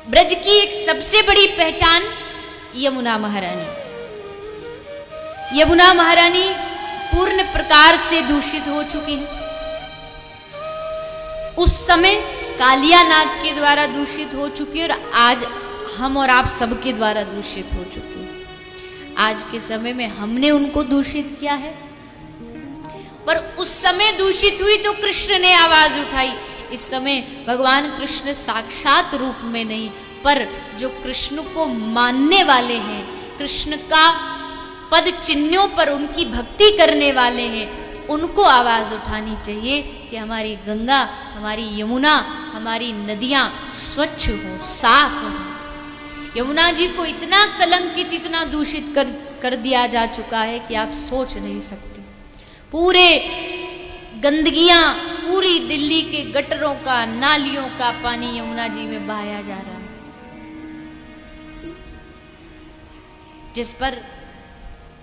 ब्रज की एक सबसे बड़ी पहचान यमुना महारानी। यमुना महारानी पूर्ण प्रकार से दूषित हो चुकी है। उस समय कालिया नाग के द्वारा दूषित हो चुकी है और आज हम और आप सबके द्वारा दूषित हो चुकी है। आज के समय में हमने उनको दूषित किया है, पर उस समय दूषित हुई तो कृष्ण ने आवाज उठाई। इस समय भगवान कृष्ण साक्षात रूप में नहीं, पर जो कृष्ण को मानने वाले हैं, कृष्ण का पद चिन्हों पर उनकी भक्ति करने वाले हैं, उनको आवाज उठानी चाहिए कि हमारी गंगा, हमारी यमुना, हमारी नदियां स्वच्छ हो, साफ हो। यमुना जी को इतना कलंकित, इतना दूषित कर दिया जा चुका है कि आप सोच नहीं सकते। पूरे गंदगियां, पूरी दिल्ली के गटरों का, नालियों का पानी यमुना जी में बहाया जा रहा है, जिस पर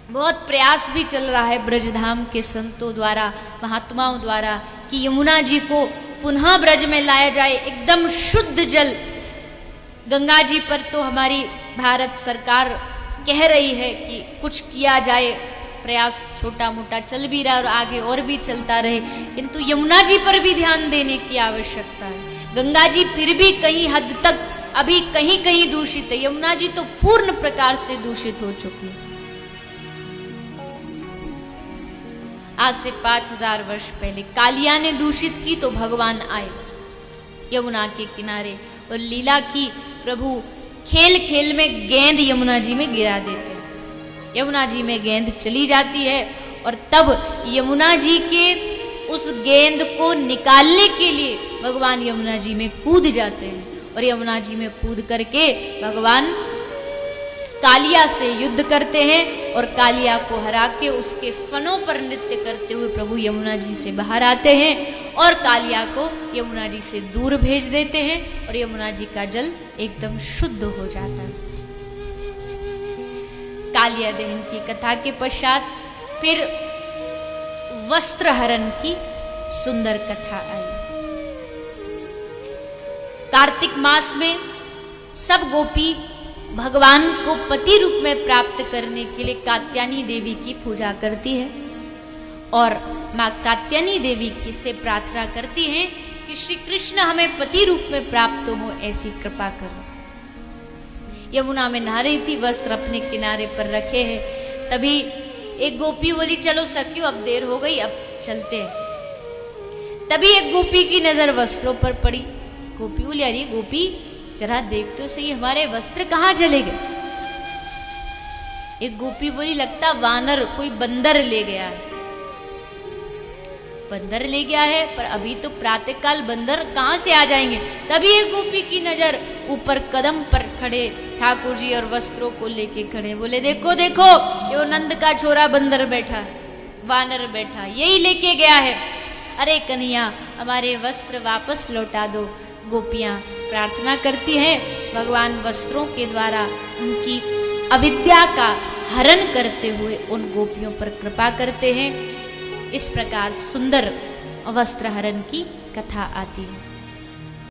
बहुत प्रयास भी चल रहा है ब्रजधाम के संतों द्वारा, महात्माओं द्वारा, कि यमुना जी को पुनः ब्रज में लाया जाए, एकदम शुद्ध जल। गंगा जी पर तो हमारी भारत सरकार कह रही है कि कुछ किया जाए, प्रयास छोटा मोटा चल भी रहा है और आगे और भी चलता रहे, किंतु यमुना जी पर भी ध्यान देने की आवश्यकता है। गंगा जी फिर भी कहीं हद तक अभी कहीं कहीं दूषित है, यमुना जी तो पूर्ण प्रकार से दूषित हो चुकी है। आज से 5000 वर्ष पहले कालिया ने दूषित की तो भगवान आए यमुना के किनारे और लीला की। प्रभु खेल खेल में गेंद यमुना जी में गिरा देते हैं, यमुना जी में गेंद चली जाती है और तब यमुना जी के उस गेंद को निकालने के लिए भगवान यमुना जी में कूद जाते हैं और यमुना जी में कूद करके भगवान कालिया से युद्ध करते हैं और कालिया को हरा के उसके फनों पर नृत्य करते हुए प्रभु यमुना जी से बाहर आते हैं और कालिया को यमुना जी से दूर भेज देते हैं और यमुना जी का जल एकदम शुद्ध हो जाता है। कालिया दहन की कथा के पश्चात फिर वस्त्र हरण की सुंदर कथा आई। कार्तिक मास में सब गोपी भगवान को पति रूप में प्राप्त करने के लिए कात्यायनी देवी की पूजा करती है और माँ कात्यायनी देवी से प्रार्थना करती हैं कि श्री कृष्ण हमें पति रूप में प्राप्त हो, ऐसी कृपा करो। यमुना में नहा रही थी, वस्त्र अपने किनारे पर रखे हैं, तभी एक गोपी बोली चलो सखियो अब देर हो गई, अब चलते हैं। तभी एक गोपी की नजर वस्त्रों पर पड़ी। गोपी बोली अरे गोपी जरा देख तो सही हमारे वस्त्र कहाँ चले गए। एक गोपी बोली लगता वानर कोई बंदर ले गया है। बंदर ले गया है, पर अभी तो प्रातःकाल बंदर कहाँ से आ जाएंगे। तभी एक गोपी की नजर ऊपर कदम पर खड़े ठाकुर जी और वस्त्रों को लेके खड़े, बोले देखो देखो यो नंद का छोरा बंदर बैठा, वानर बैठा, यही लेके गया है। अरे कन्हैया हमारे वस्त्र वापस लौटा दो। गोपियां प्रार्थना करती हैं, भगवान वस्त्रों के द्वारा उनकी अविद्या का हरण करते हुए उन गोपियों पर कृपा करते हैं। इस प्रकार सुंदर वस्त्र हरण की कथा आती है।